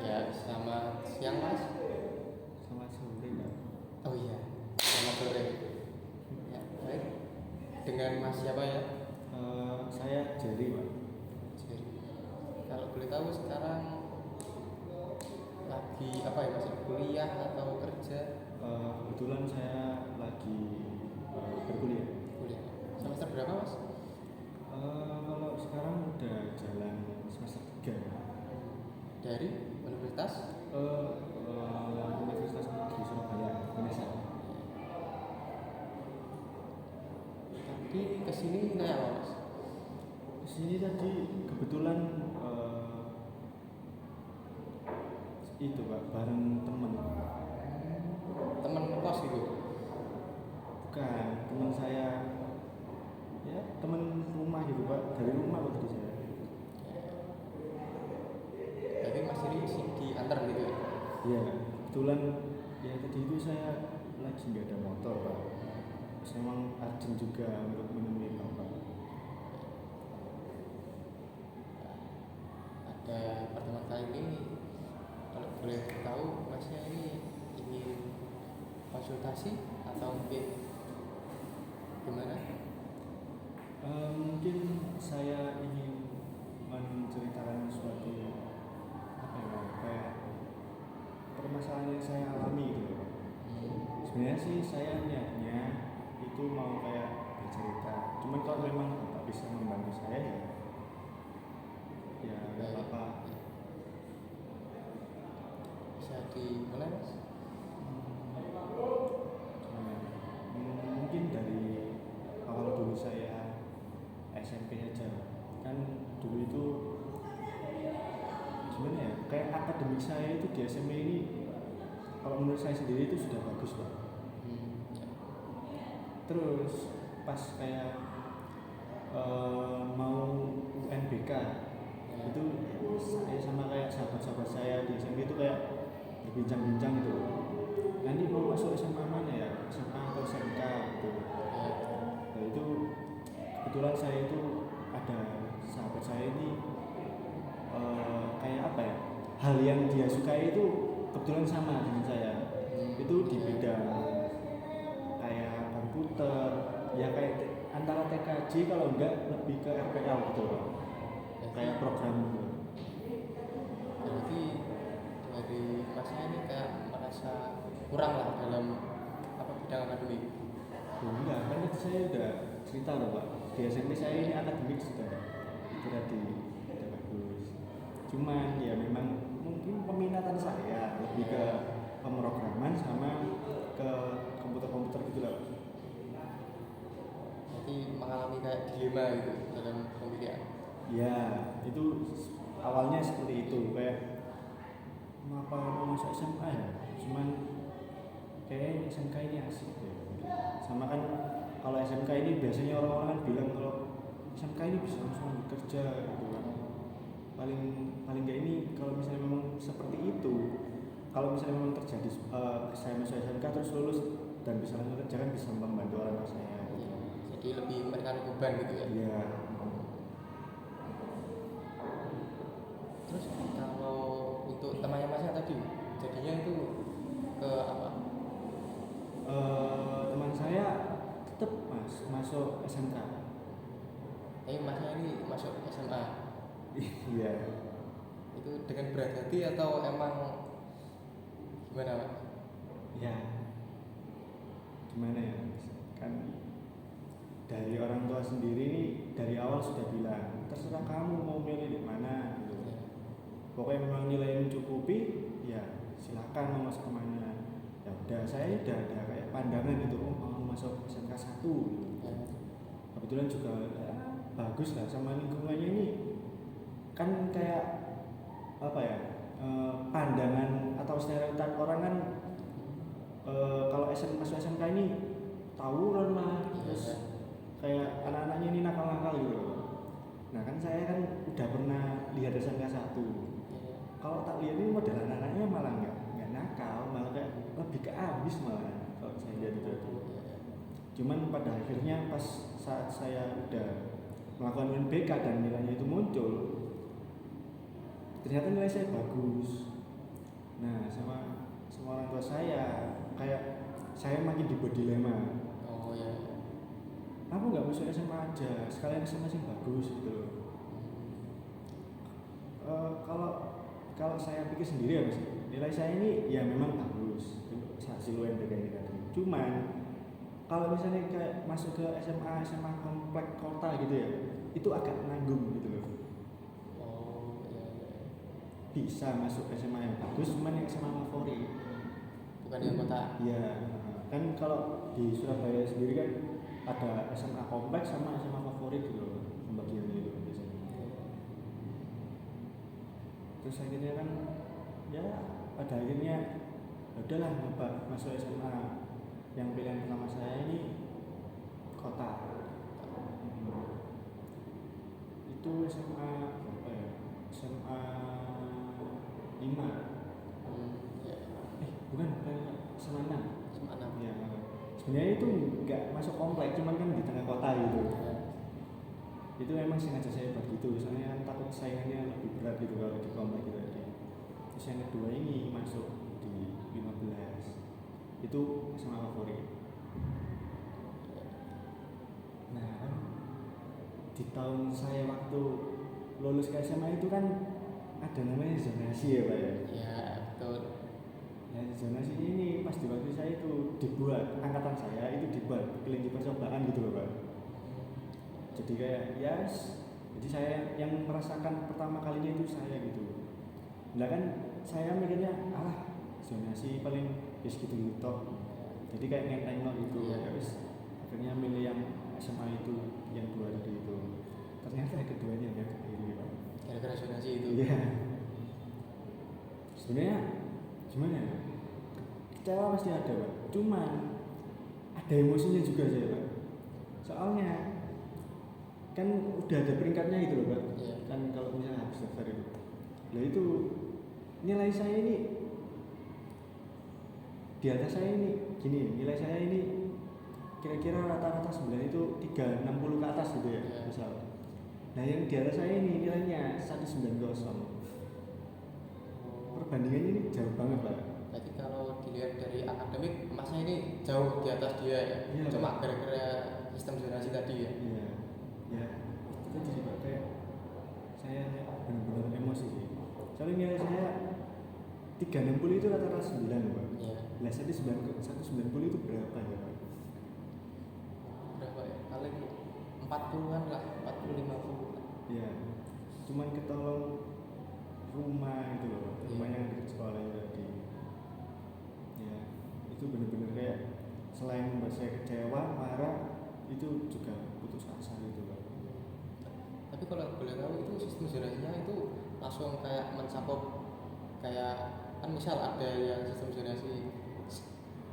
Ya, selamat siang Mas. Selamat sore, Pak. Oh iya, selamat sore. Ya, baik. Dengan Mas siapa ya? Saya Jerry, Pak. Jadi, kalau boleh tahu sekarang lagi apa ya Mas? Kuliah atau kerja? Kebetulan saya lagi berkuliah. Kuliah. Semester berapa Mas? Kalau sekarang udah jalan semester 3. Dari universitas? Universitas Negeri Surabaya, Indonesia. Tapi kesini naik apa Mas? Kesini tadi kebetulan itu, Pak, bareng temen. Temen kos gitu? Bukan, teman saya. Ya, temen rumah gitu, Pak. Dari rumah kok tadi saya. Jadi Mas ini diantar gitu ya? Ya, kebetulan ya tadi itu saya lagi nggak ada motor, Pak. Saya emang urgent juga untuk menemui Bapak. Ada pertemuan kali ini, kalau boleh tahu Masnya ini ingin konsultasi atau mungkin gimana? Mungkin saya ingin menceritakan suatu apa ya, kayak permasalahan yang saya alami gitu, Pak. Sebenarnya sih saya niatnya itu mau kayak bercerita. Cuman kalau memang Bapak bisa membantu saya ya nggak apa-apa. Bisa dimulai Mas? Mungkin dari awal dulu saya SMP aja. Kan dulu itu gimana ya, kayak akademik saya itu di SMP ini kalau menurut saya sendiri itu sudah bagus, Pak. Terus pas kayak mau UNBK itu saya sama kayak sahabat-sahabat saya di SMP itu kayak berbincang-bincang gitu, nanti mau masuk SMA mana ya, SMA atau SMK gitu. Nah itu kebetulan saya itu ada sahabat saya ini kayak apa ya, hal yang dia sukai itu kebetulan sama dengan saya. Itu di bidang kayak komputer, ya kayak antara TKJ kalau enggak lebih ke RPL gitu loh. Kayak program gitu. Berarti dari Masnya ini kayak merasa kurang lah dalam apa bidang akademik. Enggak, kan tadi saya udah cerita loh, Pak. Di SMP saya ini akademik sudah itu tadi udah bagus. Cuman ya memang mungkin peminatan saya lebih ke pemrograman sama ke komputer-komputer gitu loh. Jadi mengalami kayak dilema gitu dalam pemilihan. Ya, itu awalnya seperti itu, kayak ngapa mau masuk SMA ya? Cuman kayak SMK ini asik ya. Sama kan kalau SMK ini biasanya orang-orang kan bilang kalau SMK ini bisa langsung bekerja gitu kan. Paling paling nggak ini kalau misalnya memang seperti itu, kalau misalnya memang terjadi saya masuk SMK terus lulus dan bisa langsung kerja kan bisa membantu orang tua saya. Gitu. Jadi lebih menekan beban gitu ya. Iya. Terus kalau untuk temannya Masnya tadi jadinya itu ke apa? Teman saya tetap masuk SMK. Masnya ini masuk SMA. Iya. Itu dengan berat hati atau emang gimana Pak? Ya, gimana ya, kan dari orang tua sendiri nih dari awal sudah bilang terserah kamu mau milih di mana gitu. Pokoknya memang nilai mencukupi ya silakan mau masuk kemana. Ya udah, saya udah ada kayak pandangan gitu, oh mau masuk SMK 1 gitu. Kebetulan juga ya, bagus lah sama lingkungannya ini, kan kayak apa ya, pandangan atau stereotip orang kan kalau masuk SMK ini tawuran lah, terus kayak anak-anaknya ini nakal-nakal gitu. Nah kan saya kan udah pernah lihat SMK 1. Kalau tak lihat ini model anak-anaknya malah nggak nakal, malah kayak lebih ke ambis malah kalau saya lihat itu. Cuman pada akhirnya pas saat saya udah melakukan UNBK dan nilainya itu muncul, ternyata nilai saya bagus. Nah sama orang tua saya kayak saya makin dibuat dilema. Oh ya. Aku nggak masuk SMA aja, sekalian SMA sih bagus gitu loh. Kalau saya pikir sendiri ya mas, nilai saya ini ya memang bagus untuk hasil UMTK ini tadi. Cuman kalau misalnya kayak masuk ke SMA komplek kota gitu ya, itu agak nanggung gitu loh. Oh ya, ya. Bisa masuk SMA yang bagus, cuman yang SMA favorit. Bukan yang kota. Iya, kan kalau di Surabaya sendiri kan ada SMA kompleks sama SMA favorit gitu loh, pembagiannya itu biasanya. Terus akhirnya kan ya pada akhirnya udahlah nyoba masuk SMA. Yang pilihan pertama saya ini kota. Itu SMA berapa ya? SMA 5. Ya. Bukan SMA 6. SMA 6. Ya, sebenarnya itu nggak masuk komplek, cuman kan di tengah kota gitu. Ya. Itu memang sengaja saya buat gitu, soalnya kan takut saingannya lebih berat gitu kalau di komplek gitu aja. Terus yang kedua ini masuk di 15. Itu SMA favorit. Nah kan di tahun saya waktu lulus ke SMA itu kan ada namanya zonasi ya Pak ya. Ya betul. Nah zonasi ini pas di waktu saya itu dibuat, angkatan saya itu dibuat kelinci percobaan gitu loh Pak. Jadi kayak jadi saya yang merasakan pertama kalinya itu saya gitu. Nah kan saya mikirnya zonasi paling gitu toh. Jadi kayak ngenteng gitu ya akhirnya milih yang SMA itu yang 2 tadi itu. Ternyata keduanya ya ini Pak. Gara-gara zonasi itu. Iya. Sebenarnya gimana ya? Kecewa pasti ada Pak. Cuman ada emosinya juga saya Pak. Soalnya kan udah ada peringkatnya gitu loh Pak. Iya. Kan kalau misalnya habis daftar itu. Nah itu nilai saya ini di atas saya ini gini, nilai saya ini kira-kira rata-rata 9 itu 360 ke atas gitu ya, misal. Nah yang di atas saya ini nilainya 190. Perbandingannya ini jauh banget Pak. Jadi kalau dilihat dari akademik, masnya ini jauh di atas dia ya. Iya, Cuma gara-gara sistem zonasi tadi ya. Iya, ya itu tadi sih Pak, kayak saya benar-benar emosi sih. Soalnya nilai saya 360 itu rata-rata 9 Pak. Iya. Lah 190 itu berapa ya Pak? Berapa ya? Paling 40-an lah, 40-50. Iya. Cuman ketolong rumah gitu loh, rumahnya yang dekat sekolah itu tadi. Ya, itu benar-benar kayak selain membuat saya kecewa, marah, itu juga putus asa gitu Pak. Tapi kalau boleh tahu itu sistem zonasinya itu langsung kayak mencakup kayak kan misal ada yang sistem zonasi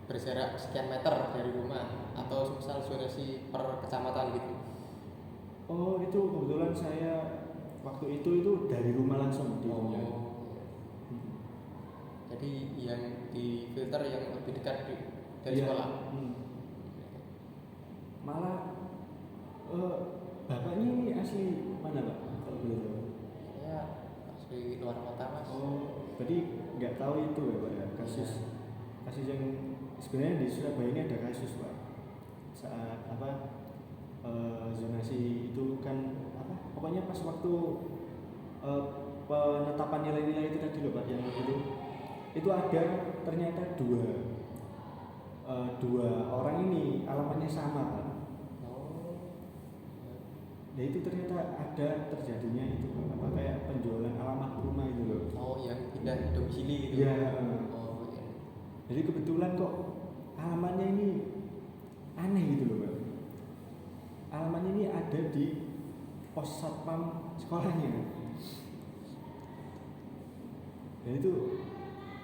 berjarak sekian meter dari rumah atau misal zonasi per kecamatan gitu. Oh itu kebetulan saya waktu itu dari rumah langsung di rumah. Jadi yang di filter yang lebih dekat dari Iya. sekolah. Malah bapaknya ini asli mana Pak? Kalau boleh tahu? Saya asli luar kota Mas. Oh, berarti nggak tahu itu ya Pak ya, kasus yang sebenarnya di Surabaya ini ada kasus Pak. Saat zonasi itu kan pokoknya pas waktu penetapan nilai-nilai itu tadi loh Pak, yang itu ada ternyata dua orang ini alamatnya sama Pak. Ya itu ternyata ada terjadinya itu kayak penjualan alamat rumah itu loh. Oh, yang pindah domisili gitu. Iya. Oh iya. Jadi kebetulan kok alamatnya ini aneh gitu loh Pak. Alamatnya ini ada di pos satpam sekolahnya. Dan itu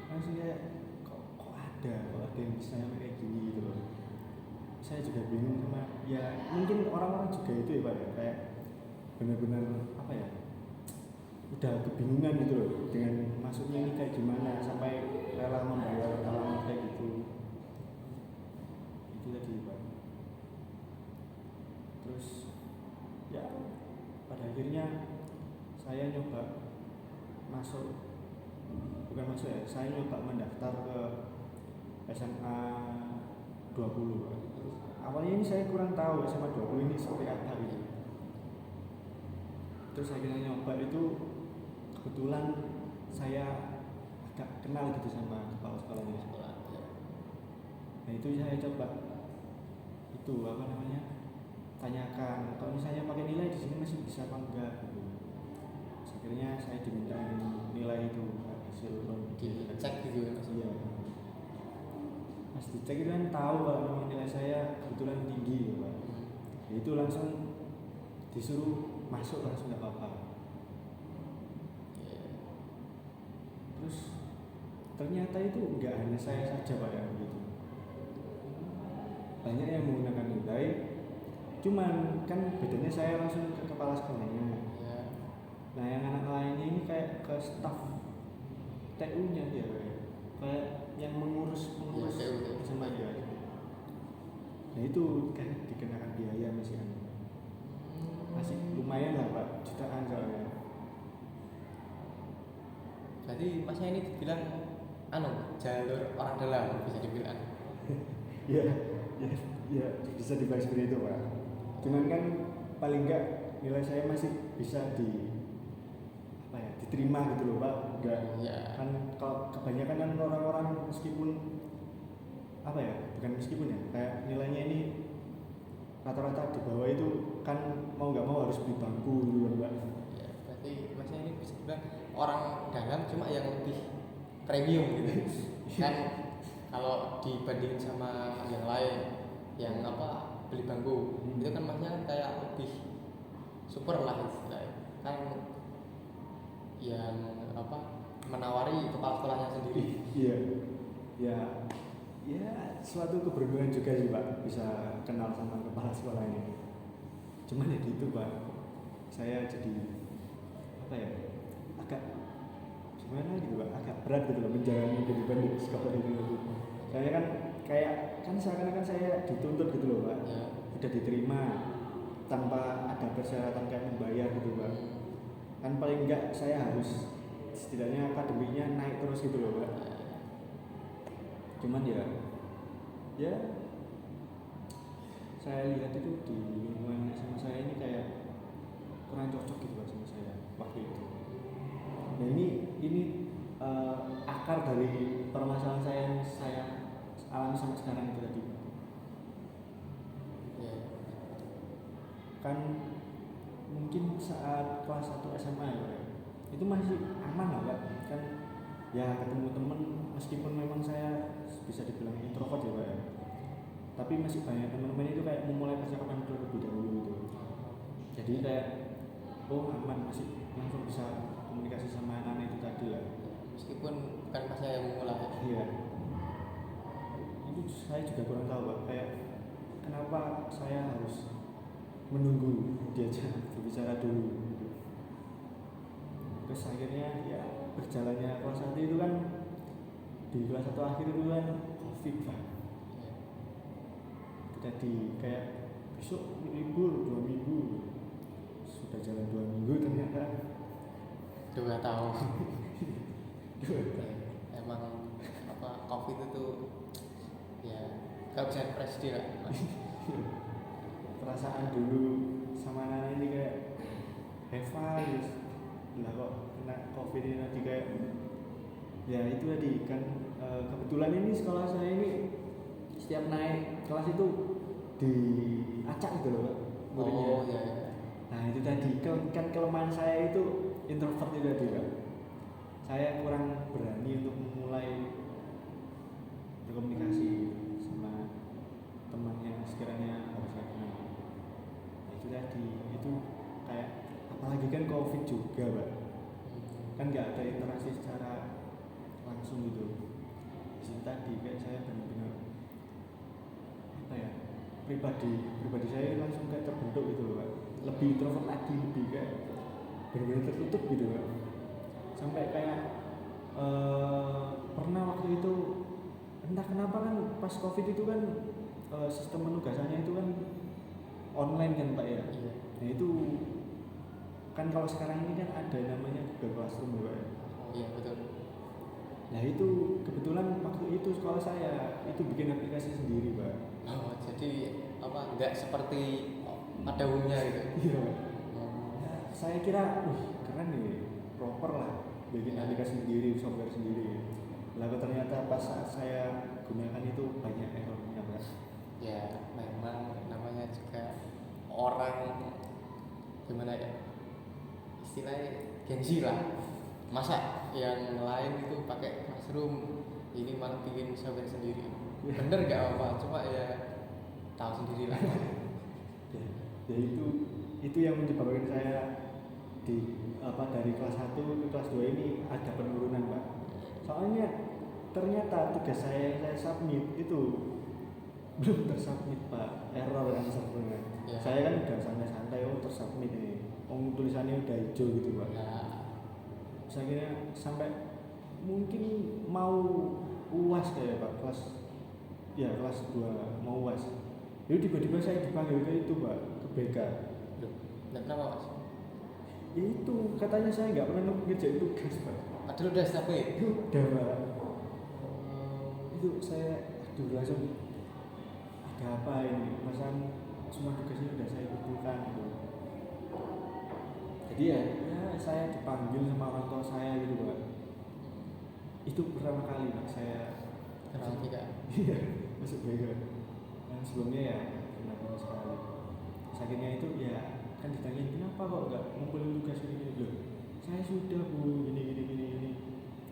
langsung kayak kok ada yang bisa kayak gini gitu loh. Saya juga bingung sama ya mungkin orang-orang juga itu ya Pak ya, kayak benar-benar udah kebingungan gitu loh dengan masuknya ini kayak gimana sampai rela membayar alamat kayak gitu. Itu tadi Pak. Terus ya pada akhirnya saya nyoba masuk bukan masuk ya, saya nyoba mendaftar ke SMA 20 Pak. Awalnya ini saya kurang tahu SMA 20 ini seperti apa gitu. Terus akhirnya nyoba itu, kebetulan saya agak kenal gitu sama kepala sekolahnya. Nah itu saya coba itu apa namanya, tanyakan kalau misalnya pakai nilai di sini masih bisa apa enggak gitu. Terus akhirnya saya diminta nilai itu hasil dicek gitu ya Mas. Iya. Pas dicek itu kan tahu kalau memang nilai saya kebetulan tinggi gitu Pak. Ya itu langsung disuruh masuk langsung nggak apa-apa. Terus ternyata itu nggak hanya saya saja Pak yang begitu. Banyak yang menggunakan nilai, cuman kan bedanya saya langsung ke kepala sekolahnya. Ya. Nah yang anak lainnya ini kayak ke staf TU-nya dia kayak yang mengurus Ya, TU. sama dia. Nah itu kan dikenakan biaya masih lumayan lah Pak, jutaan soalnya. Jadi Masnya ini dibilang jalur orang dalam bisa dibilang. Iya, ya bisa dibilang seperti itu Pak. Cuman kan paling enggak nilai saya masih bisa diterima gitu loh Pak. Enggak Ya. kan kalau kebanyakan kan orang-orang meskipun bukan meskipun ya, kayak nilainya ini rata-rata di bawah itu kan mau nggak mau harus beli bangku gitu loh Pak. Ya, berarti Masnya ini bisa dibilang orang dalam cuma yang lebih premium gitu. Kan kalau dibandingin sama yang lain yang beli bangku, itu kan Masnya kayak lebih super lah istilahnya. Kan yang menawari kepala sekolahnya sendiri. Iya. Ya suatu keberuntungan juga sih Pak bisa kenal sama kepala sekolah ini. Cuman ya gitu Pak, saya jadi agak gimana gitu Pak, agak berat gitu loh menjalani kehidupan di sekolah ini. Saya kan seakan-akan saya dituntut gitu loh Pak. Ya. Udah diterima tanpa ada persyaratan kayak membayar gitu Pak. Kan paling enggak saya harus setidaknya akademiknya naik terus gitu loh Pak. Cuman ya saya lihat itu di lingkungan sama saya ini kayak kurang cocok gitu Pak sama saya waktu itu. Nah ini akar dari permasalahan saya yang saya alami sampai sekarang itu tadi. Ya. Kan mungkin saat kelas 1 SMA ya Pak, itu masih aman lah Pak. Kan ya ketemu temen meskipun memang saya bisa dibilang introvert ya Pak ya, tapi masih banyak teman-teman itu kayak memulai percakapan terlebih dahulu gitu. Jadi kayak aman, masih langsung bisa komunikasi sama anak-anak itu tadi lah. Meskipun bukan Masnya yang memulai. Iya. Itu saya juga kurang tahu Pak, kayak kenapa saya harus menunggu diajak berbicara dulu gitu. Terus akhirnya ya berjalannya kelas 1 itu kan, di kelas 1 akhir itu kan COVID Pak. Jadi kayak besok libur 2 minggu, sudah jalan 2 minggu ternyata 2 tahun. Emang COVID itu ya gak bisa diprediksi lah. perasaan dulu sama anak ini kayak have fun lah, kok kena COVID ini nanti kayak ya itu tadi kan. Kebetulan ini sekolah saya ini setiap naik kelas itu diacak gitu loh Pak muridnya. Oh iya. Nah itu tadi kan kelemahan saya itu introvert itu tadi Pak. Saya kurang berani untuk memulai berkomunikasi sama teman yang sekiranya harus saya kenal. Nah, itu tadi itu kayak apalagi kan COVID juga Pak, kan nggak ada interaksi secara langsung gitu. Di sini tadi kayak saya benar-benar pribadi saya langsung kayak terbentuk gitu loh Pak, lebih introvert lagi, lebih kayak benar-benar tertutup gitu Pak. Sampai kayak pernah waktu itu entah kenapa kan pas COVID itu kan sistem penugasannya itu kan online kan Pak ya. Iya. Nah itu kan kalau sekarang ini kan ada namanya Google Classroom ya Pak ya. Oh iya betul. itu kebetulan waktu itu sekolah saya itu bikin aplikasi sendiri Pak. Oh, jadi apa enggak seperti pada umumnya gitu. Iya. Oh, Ya, saya kira, keren nih, proper lah, bikin aplikasi sendiri, software sendiri. Lalu ternyata pas saat saya gunakan itu banyak errornya Pak. ya memang namanya juga orang gimana ya istilahnya gengsi lah, masa yang lain itu pakai Classroom ini malah bikin software sendiri. Ya. Bener gak apa, cuma ya tahu sendiri lah. Ya itu yang menyebabkan saya dari kelas 1 ke kelas 2 ini ada penurunan Pak. Soalnya ternyata tugas saya yang saya submit itu belum tersubmit Pak, error yang sebenarnya. Ya. Saya kan udah santai-santai, tersubmit ini, tulisannya udah hijau gitu Pak. Nah, Saya kira sampai mungkin mau UAS kayak Pak, kelas 2 mau UAS. Jadi tiba-tiba saya dipanggil ke itu Pak, ke BK. dan kenapa mas? Ya itu katanya saya nggak pernah ngerjain tugas Pak. Padahal udah submit. Udah Pak. Itu saya langsung ada apa ini? Perasaan semua tugasnya udah saya kumpulkan gitu. Jadi ya saya dipanggil sama orang tua saya gitu Pak. Itu pertama kali Pak saya Kenapa tidak? iya masuk BK. Yang sebelumnya ya pernah sama sekali. Sakitnya itu ya kan ditanyain kenapa kok nggak ngumpulin tugas ini loh. Saya sudah Bu gini.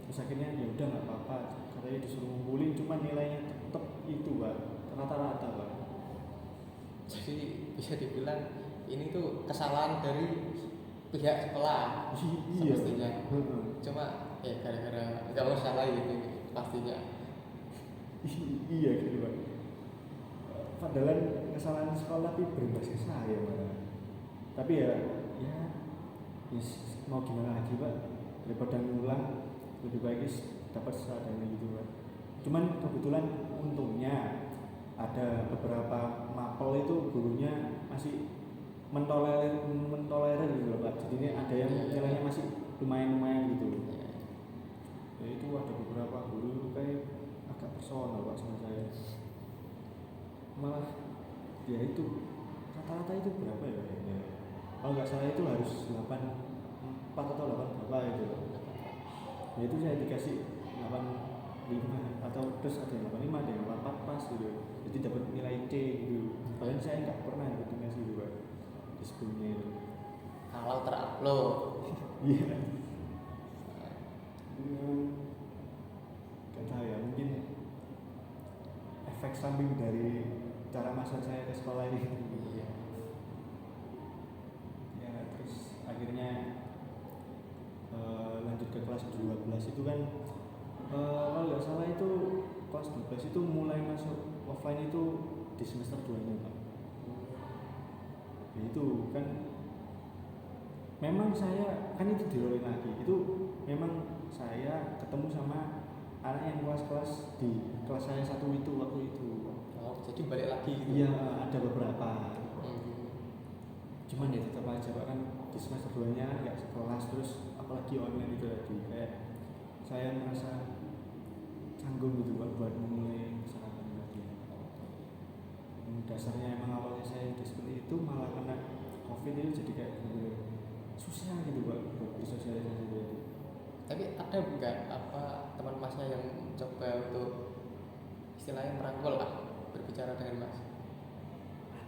Terus akhirnya ya udah nggak apa-apa. Katanya disuruh ngumpulin cuma nilainya tetap itu Pak, rata-rata Pak. Jadi bisa dibilang ini tuh kesalahan dari pihak sekolah Iya. semestinya. Cuma ya gara-gara nggak mau salah gitu pastinya. Iya gitu Pak. Padahal kesalahan sekolah tapi berbasis saya Pak. Tapi ya mau gimana lagi Pak, daripada ngulang lebih baik dapat seadanya gitu Pak. Cuman kebetulan untungnya ada beberapa mapel itu gurunya masih mentolerir gitu loh Pak. Jadi ini ada yang nilainya masih lumayan gitu. Ya itu ada beberapa guru kayak agak personal Pak sama saya. Malah ya itu rata-rata itu berapa ya? Kalau nggak salah itu harus 4 atau 8 berapa itu. Ya itu saya dikasih 85 atau terus ada yang 85 ada yang 84 pas gitu. Jadi dapat nilai C gitu. Padahal saya nggak pernah dapat nilai gitu Pak di sebelumnya itu. Kalau terupload. Iya. Gak tahu ya, mungkin efek samping dari cara masuk saya ke sekolah ini. Iya. Ya terus akhirnya lanjut ke kelas 12 itu kan kalau nggak salah itu kelas 12 itu mulai masuk offline itu di semester 2 nya Pak. Ya, itu kan memang saya kan itu diulang lagi itu memang saya ketemu sama anak yang kelas-kelas di kelas saya satu itu waktu itu. Oh, jadi balik lagi gitu. Iya ada beberapa. Cuman ya tetap aja Pak kan di semester 2 nya nggak sekelas terus apalagi online itu lagi kayak saya merasa canggung gitu buat memulai kesalahan lagi. Dasarnya emang awalnya saya udah seperti itu malah kena COVID itu jadi kayak susah gitu Pak buat bersosialisasi gitu. Tapi ada enggak apa teman masnya yang coba untuk istilahnya merangkul lah berbicara dengan mas?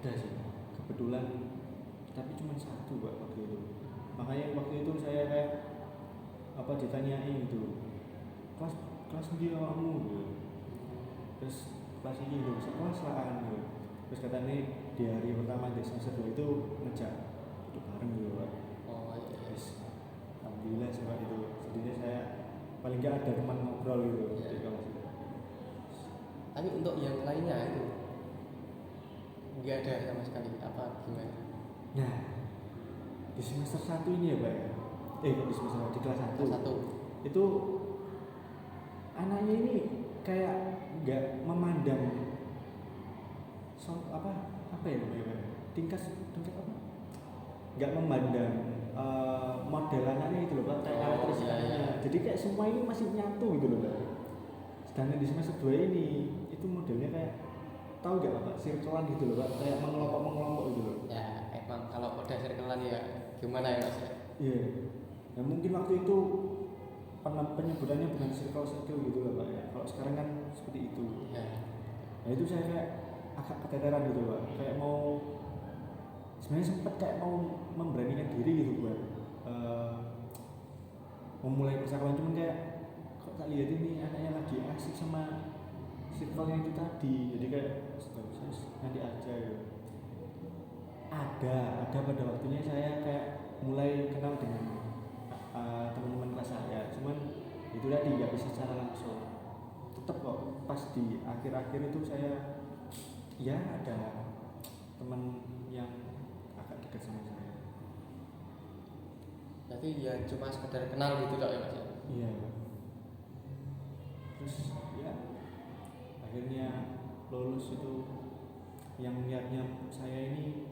Ada sih kebetulan tapi cuma satu Pak waktu itu. Makanya waktu itu saya kayak ditanyain gitu kelas dia kamu gitu. Terus kelas ini loh sekelas lah gitu. Terus katanya di hari pertama di semester 2 itu ngejak duduk bareng gitu Pak. Oh iya. Terus alhamdulillah sih Pak itu. Jadinya saya paling nggak ada teman ngobrol gitu di kelas itu. Tapi untuk yang lainnya itu nggak ada sama sekali apa gimana? Nah di semester 1 ini ya Pak ya. Di semester 1 di kelas 1. Kelas 1. Itu anaknya ini kayak nggak memandang apa ya tingkat apa nggak memandang model anaknya itu loh Pak kayak karakteristik anaknya. Jadi jadi kayak semua ini masih nyatu gitu loh Pak. Sedangkan di semester 2 ini itu modelnya kayak tahu gak Pak, circle-an gitu loh Pak, kayak mengelompok gitu loh. Ya emang kalau udah circle-an ya gimana ya Mas ya? Iya. Ya mungkin waktu itu penyebutannya bukan circle gitu loh Pak ya. Kalau sekarang kan seperti itu. Ya. Nah itu saya kayak agak keteteran gitu Pak, kayak mau sebenarnya sempat kayak mau memberanikan diri gitu buat memulai percakapan, cuman kayak kok tak lihat ini anaknya lagi asik sama circle-nya itu tadi, jadi kayak nanti aja gitu. Ada pada waktunya saya kayak mulai kenal dengan teman-teman kelas saya, cuman itu tadi nggak bisa secara langsung. Tetap kok pas di akhir-akhir itu saya ya ada teman yang agak dekat sama saya. Berarti ya cuma sekedar kenal gitu dok ya Mas ya? Iya. Terus ya akhirnya lulus itu yang niatnya saya ini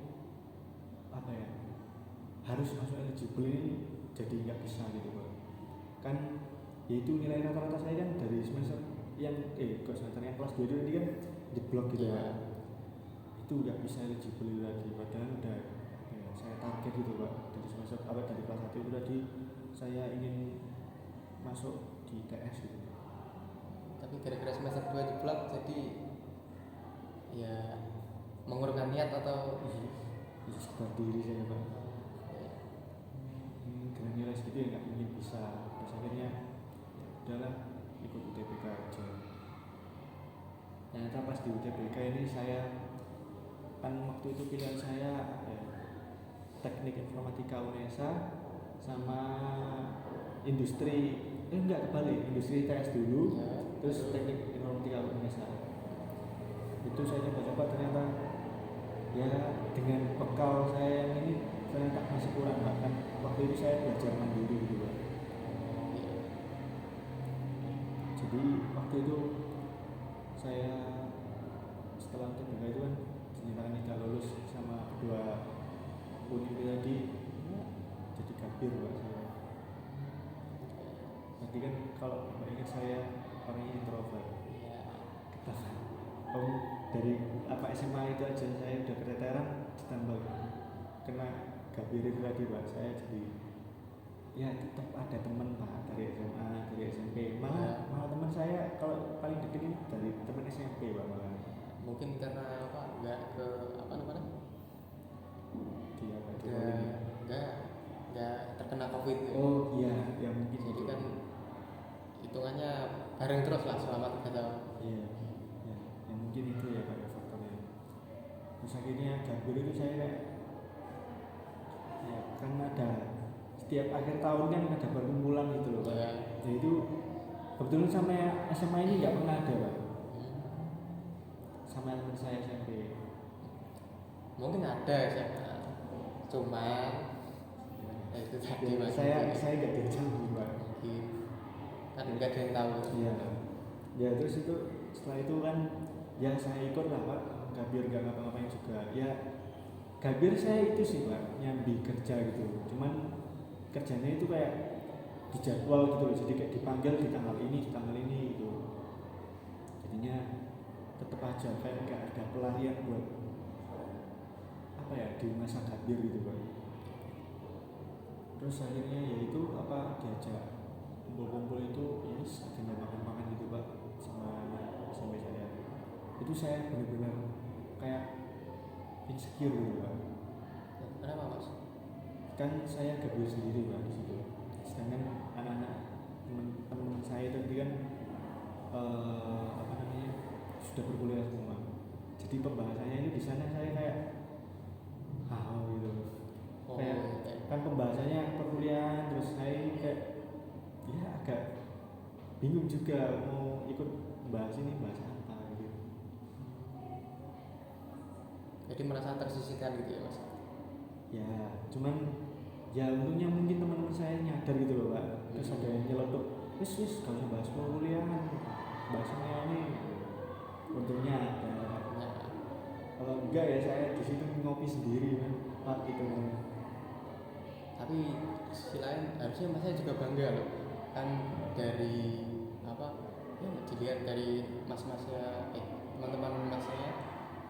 apa ya, harus masuk eligible ini jadi nggak bisa gitu Pak. Kan yaitu nilai rata-rata saya kan dari semester yang kok semester yang kelas 2 itu tadi kan jeblok gitu Iya. Pak. Itu nggak bisa eligible lagi, padahal udah saya target gitu Pak, dari semester dari kelas 1 itu tadi saya ingin masuk di TS gitu. Tapi gara-gara semester 2 jeblok jadi ya mengurungkan niat atau Sadar diri saya Pak, dengan nilai segitu ya nggak mungkin bisa. Terus akhirnya udahlah ikut UTBK aja. Ternyata pas di UTBK ini saya kan waktu itu pilihan saya teknik informatika UNESA sama industri industri TS dulu ya, terus teknik informatika UNESA. Itu saya coba-coba, ternyata ya dengan bekal saya yang ini ternyata masih kurang Pak. Kan waktu itu saya belajar mandiri gitu Pak. Jadi waktu itu saya setelah UTBK itu kan dinyatakan tidak lulus sama kedua univ tadi, jadi kabir Pak saya. Tadi kan kalau Bapak ingat saya orangnya introvert. Dari SMA itu aja saya udah keteteran, ditambah kena kabir itu tadi Pak, saya jadi ya tetap ada teman Pak dari SMA, dari SMP. Malah teman saya kalau paling dekat ini dari teman SMP Pak malah. mungkin karena apa nggak ke apa namanya nggak terkena COVID ya. Oh iya, ya mungkin Jadi gitu. kan hitungannya bareng terus lah selama 3 tahun. Iya, ya, ya mungkin itu ya Pak faktornya. Terus akhirnya kabir itu saya kayak ya kan ada setiap akhir tahun kan ada perkumpulan gitu loh Pak. Ya. Nah itu kebetulan sama SMA ini nggak pernah ada Pak. Sama teman saya SMP. Mungkin ada sih, cuma ya itu tadi Mas. Saya nggak diajak Pak. Mungkin kan nggak ada yang tahu. Iya. Ya terus itu setelah itu kan ya saya ikut lah Pak. Kabir nggak ngapa-ngapain juga. Ya kabir saya itu sih Pak, nyambi kerja gitu. Cuman kerjanya itu kayak dijadwal gitu loh. Jadi kayak dipanggil di tanggal ini gitu. Jadinya tetap aja kayak nggak ada pelarian buat apa ya di masa kabir gitu Pak. Terus akhirnya yaitu apa diajak kumpul-kumpul itu ini agenda makan-makan gitu Pak sama sampai saya. Itu saya benar-benar kayak insecure gitu Pak. Kenapa Mas? Kan saya kabir sendiri Pak di situ. Sedangkan anak-anak teman-teman saya tadi kan apa namanya sudah berkuliah semua. Jadi pembahasannya itu di sana saya kayak gitu. Kayak kan pembahasannya perkuliahan, terus saya kayak ya agak bingung juga mau ikut bahas ini bahas apa gitu. Jadi merasa tersisihkan gitu ya Mas? Ya cuman ya untungnya mungkin teman-teman saya nyadar gitu loh Pak. Terus ada yang nyeletuk, wis kalau usah bahas perkuliahan, bahasnya ini. Untungnya ada. Kalau enggak ya saya di situ ngopi sendiri Pak gitu. Tapi sisi lain harusnya Masnya juga bangga loh kan dari apa ya, dilihat dari mas-masnya teman-teman masnya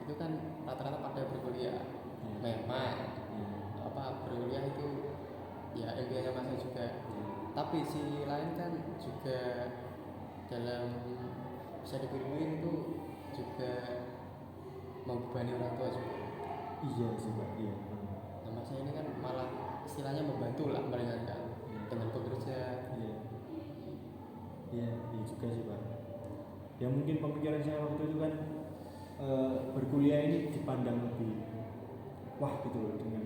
itu kan rata-rata pada berkuliah. Memang apa berkuliah itu ya impiannya masnya juga, tapi si lain kan juga dalam bisa dipilih itu juga membebani orang tua juga. Iya sih Pak, iya. Nah masnya ini kan malah istilahnya membantu lah meringankan dengan bekerja. Iya, iya, iya juga sih Pak. Ya mungkin pemikiran saya waktu itu kan berkuliah ini dipandang lebih wah gitu loh dengan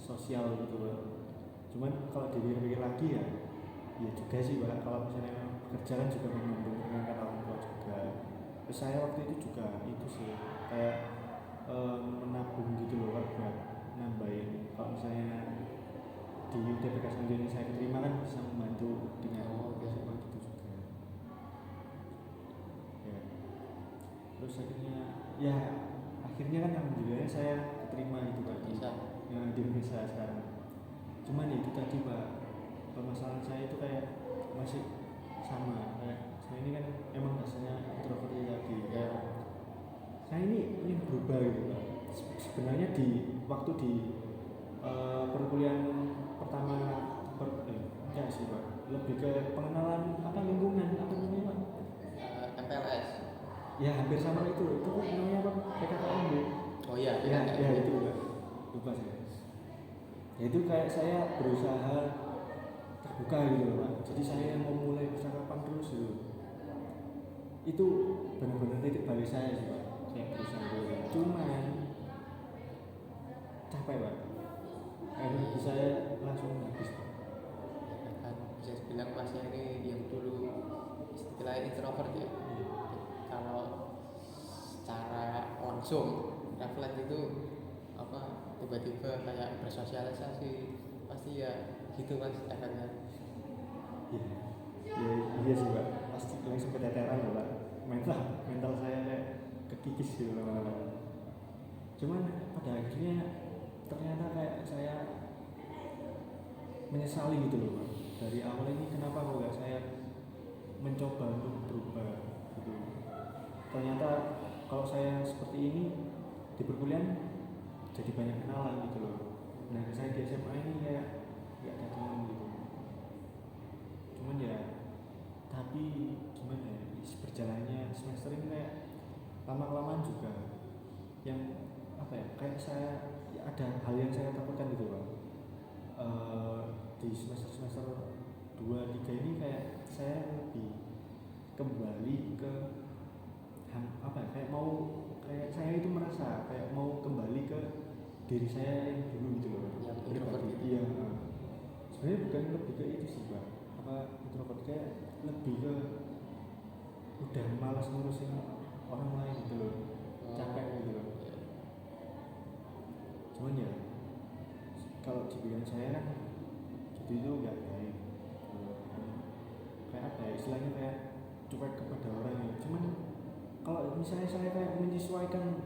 sosial gitu loh. Cuman kalau dipikir-pikir lagi ya, ya juga sih Pak. Kalau misalnya kerja kan juga menguntungkan orang tua juga. Terus saya waktu itu juga itu sih kayak menabung gitu loh Pak buat nambahin. Kalau misalnya di UTBK selanjutnya saya terima kan bisa membantu dengan beasiswa gitu juga. Ya. Terus akhirnya kan alhamdulillah saya keterima gitu Pak di Indonesia sekarang. Cuman itu tadi Pak, permasalahan saya itu kayak masih sama kayak saya ini kan emang rasanya introvert tadi kayak saya ini ingin berubah gitu Pak. Sebenarnya di waktu di perkuliahan pertama enggak sih Pak, lebih ke pengenalan apa lingkungan apa namanya Pak? MPLS. Ya hampir sama itu namanya apa? PKKM Bu. Oh iya, ya itu Pak. Lupa saya. Ya itu kayak saya berusaha terbuka gitu loh Pak. Jadi saya mau mulai percakapan terus gitu. Itu benar-benar titik balik saya sih Pak. Saya berusaha gitu. Cuman capek Pak. Energi saya langsung habis Pak. Kan bisa dibilang masnya ini yang dulu istilahnya introvert ya. Kalau secara langsung refleks itu apa tiba-tiba kayak bersosialisasi pasti ya gitu Mas efeknya. Iya sih Pak, pasti langsung keteteran loh Pak. Mental saya kayak kekikis gitu lama-lama. Cuman pada akhirnya ternyata kayak saya menyesali gitu loh Pak. Dari awal ini kenapa kok gak saya mencoba untuk berubah gitu. Ternyata kalau saya seperti ini di perkuliahan jadi banyak kenalan gitu loh. Nah saya di SMA ini kayak gak ada teman gitu. Cuman ya tapi gimana ya, berjalannya semester ini kayak lama-kelamaan juga yang apa ya, kayak saya ya ada hal yang saya takutkan gitu Pak. Di semester 2, 3 ini kayak saya lebih kembali ke apa ya, kayak mau kayak saya itu merasa kayak mau kembali ke diri saya yang dulu gitu loh. Yang introvert gitu. Iya. Sebenarnya bukan lebih ke itu sih Pak. Apa introvert kayak lebih ke udah malas ngurusin orang lain gitu loh. Capek gitu loh. Cuman ya kalau dibilang saya kan gitu itu nggak baik. Kayak apa ya, istilahnya kayak cuek kepada orang ya. Cuman kalau misalnya saya kayak menyesuaikan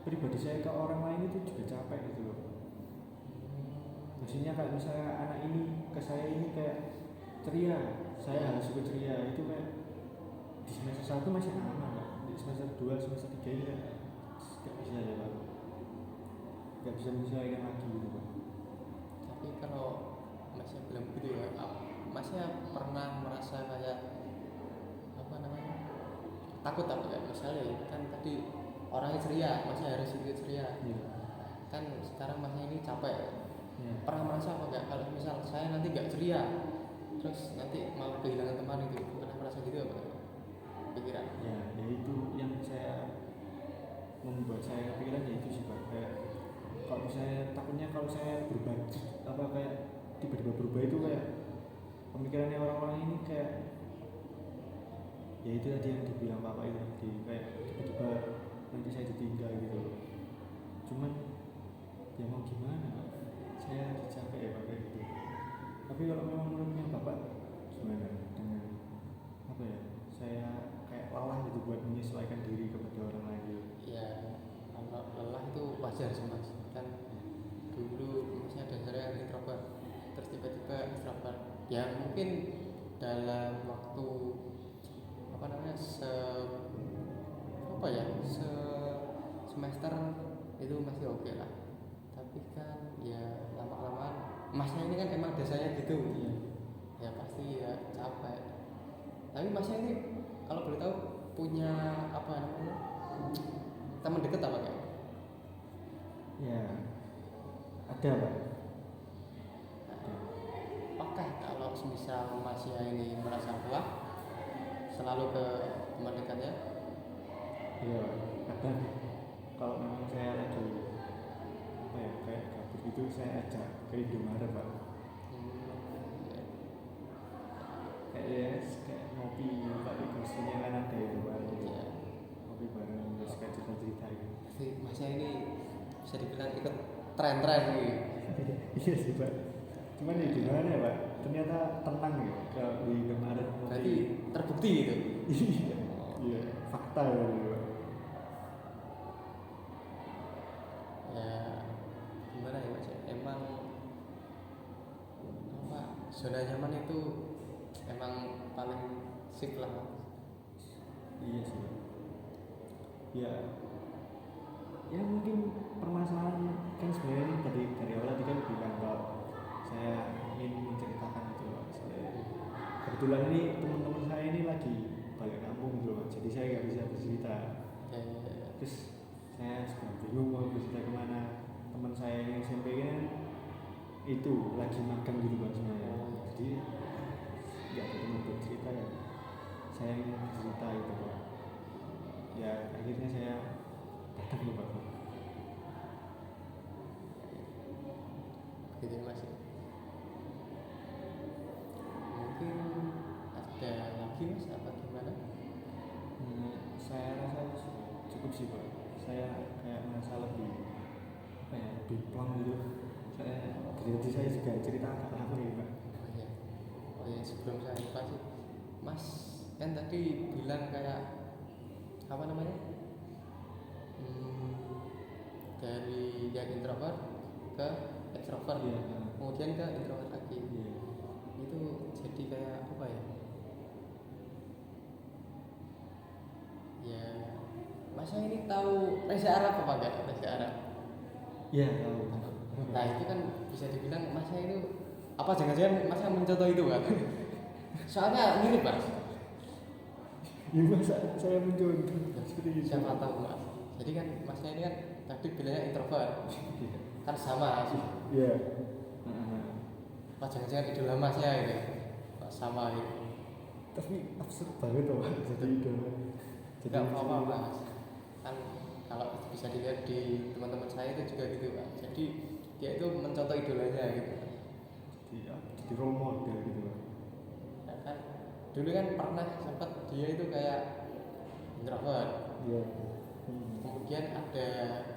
pribadi saya ke orang lain itu juga capek gitu loh. Maksudnya kayak misalnya anak ini ke saya ini kayak ceria, saya harus juga ceria, itu kayak di semester 1 masih aman Pak. Di semester 2, semester 3 ini kan gak bisa ya Pak. Gak bisa menyesuaikan lagi gitu Pak. Tapi kalau masnya bilang begitu ya, masnya pernah merasa kayak apa namanya takut apa ya, misalnya kan tadi orangnya ceria, masnya harus sedikit ceria. Kan sekarang masnya ini capek. Pernah merasa apa enggak kalau misal saya nanti gak ceria terus nanti mau kehilangan teman itu, pernah merasa gitu apa pikiran? Ya itu yang saya membuat saya kepikiran ya itu sih Pak. Kayak kalau misalnya takutnya kalau saya berubah apa kayak tiba-tiba berubah itu kayak pemikirannya orang-orang ini kayak ya itu tadi yang dibilang Bapak itu tadi, kayak tiba-tiba nanti saya ditinggal gitu loh. Cuman ya mau gimana Pak, saya capek ya Pak kayak gitu. Tapi kalau memang menurutnya Bapak gimana dengan apa ya, saya kayak lelah gitu buat menyesuaikan diri kepada orang lain gitu. Ya kalau lelah itu wajar sih Mas, kan dulu masnya dasarnya introvert terus tiba-tiba extrovert ya, mungkin dalam waktu apa namanya apa ya semester itu masih oke lah, tapi kan ya lama-lama masnya ini kan emang dasarnya gitu Iya. ya pasti ya capek. Tapi masnya ini kalau boleh tahu punya apa namanya teman dekat apa kayak? Ya, ada Pak. Apakah kalau semisal masnya ini merasa puas selalu ke teman dekatnya? Iya, kadang kalau memang saya lagi apa ya kayak gabut gitu saya ajak ke Indomaret Pak. Kayak ngopi tapi kursinya kan ada ya Pak. Ya, Ngopi bareng terus kayak cerita-cerita gitu. jadi masnya ini bisa dibilang ikut tren-tren gitu. Iya sih Pak. Cuman ya gimana ya Pak? Ternyata tenang ya kalau di Indomaret. Berarti terbukti gitu. Iya. Iya, fakta ya Pak. Ya gimana ya mas? Emang apa zona nyaman itu emang paling sip lah. Iya sih. Ya, ya mungkin permasalahan kan sebenarnya ini dari awal tadi kan bilang kalau saya ingin menceritakan itu loh. Kebetulan ini teman-teman saya ini lagi balik kampung gitu loh, jadi saya nggak bisa bercerita. Terus saya sedang bingung mau bercerita kemana. Teman saya yang SMP kan itu lagi magang gitu Pak sebenarnya. Jadi nggak ada teman buat cerita ya. Saya ingin bercerita gitu Pak. Ya akhirnya saya datang ke Pak. Gitu mas. Mungkin ada lagi mas apa gimana? Saya rasa cukup sih Pak. Saya kayak merasa lebih apa ya lebih plong gitu. Jadi saya juga cerita agak lama ya Pak. Oh ya sebelum saya lupa sih, mas kan tadi bilang kayak apa namanya? Dari yang introvert ke extrovert, Iya. kemudian ke introvert lagi. Iya. Itu jadi kayak apa ya? Ya, masnya ini tahu Reza Arab apa enggak? Reza Arab. Iya tahu. Nah itu kan bisa dibilang masnya itu apa jangan-jangan masnya mencontoh itu kan? Soalnya mirip mas. Ya masa saya mencontoh seperti itu. Siapa tahu mas. Jadi kan masnya ini kan tadi bilangnya introvert, kan sama sih. Iya. Apa jangan-jangan idola masnya itu sama gitu. Tapi absurd banget loh Pak. Jadi idola. Tidak apa-apa mas. Kan kalau bisa dilihat di teman-teman saya itu juga gitu pak. Jadi dia itu mencontoh idolanya gitu. Jadi role model gitu Pak. Ya kan dulu kan pernah sempat dia itu kayak introvert. Iya. Kemudian ada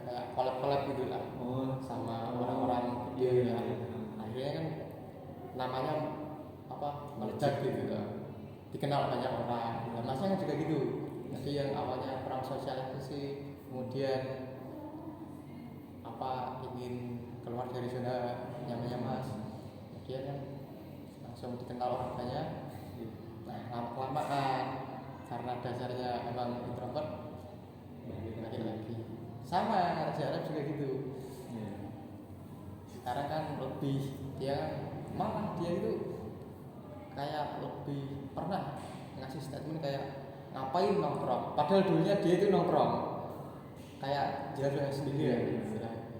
kayak collab gitu lah Oh, sama orang-orang iya, gede iya, lah. iya. Akhirnya kan namanya apa meledak gitu kan. Dikenal banyak orang. Nah, masnya kan juga gitu. Jadi yang awalnya kurang sosialisasi, kemudian apa ingin keluar dari zona nyamannya mas, kemudian kan langsung dikenal orang banyak. Nah lama-kelamaan karena dasarnya emang introvert balik lagi sama Arab juga gitu. Iya. Sekarang kan lebih dia malah dia itu kayak lebih pernah ngasih statement kayak ngapain nongkrong, padahal dulunya dia itu nongkrong kayak jalan sendiri ya istilahnya.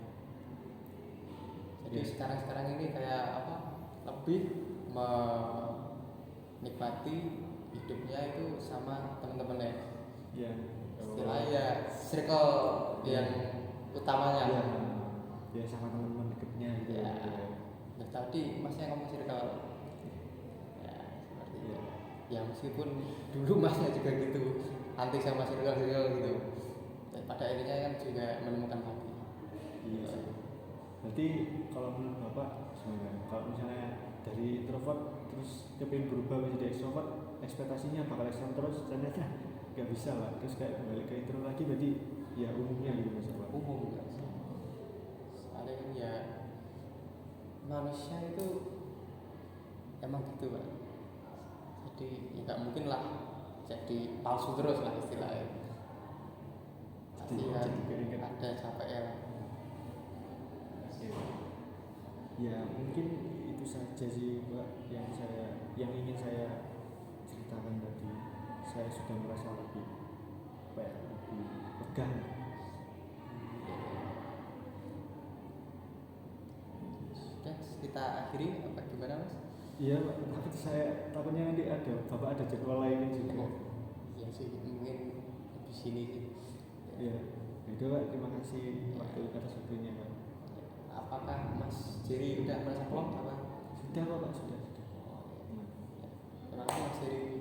Jadi sekarang ini kayak apa lebih menikmati hidupnya itu sama teman-temannya. Iya. Istilahnya ya circle yang utamanya. Iya. Ya sama teman-teman dekatnya gitu. Ya. Nah, tadi masnya ngomong circle. Ya, seperti itu. Ya meskipun dulu masnya juga gitu, anti sama circle gitu. Dan pada akhirnya kan juga menemukan hati. Iya. Berarti kalau menurut Bapak sebenarnya kalau misalnya dari introvert terus kepingin berubah menjadi extrovert, ekspektasinya bakal extrovert terus ternyata nggak bisa Pak. Terus kayak balik ke introvert lagi berarti ya umumnya gitu Mas Pak. Umum kan. Soalnya kan ya manusia itu emang gitu Pak. jadi ya nggak mungkin lah jadi palsu terus lah istilahnya. Pasti Jadi- kan jadi keringat. ada capek ya. Ya mungkin itu saja sih Pak yang ingin saya ceritakan tadi. Saya sudah merasa lebih apa ya, lebih lega. Sudah kita akhiri apa gimana Mas? Iya Pak, tapi saya takutnya nanti Bapak ada jadwal lainnya juga. Iya sih mungkin habis ini sih. Iya. Itu Pak, terima kasih waktu atas waktunya Pak. Apakah Mas Jerry udah merasa plong apa? Sudah Pak, sudah. Terima kasih Mas Jerry.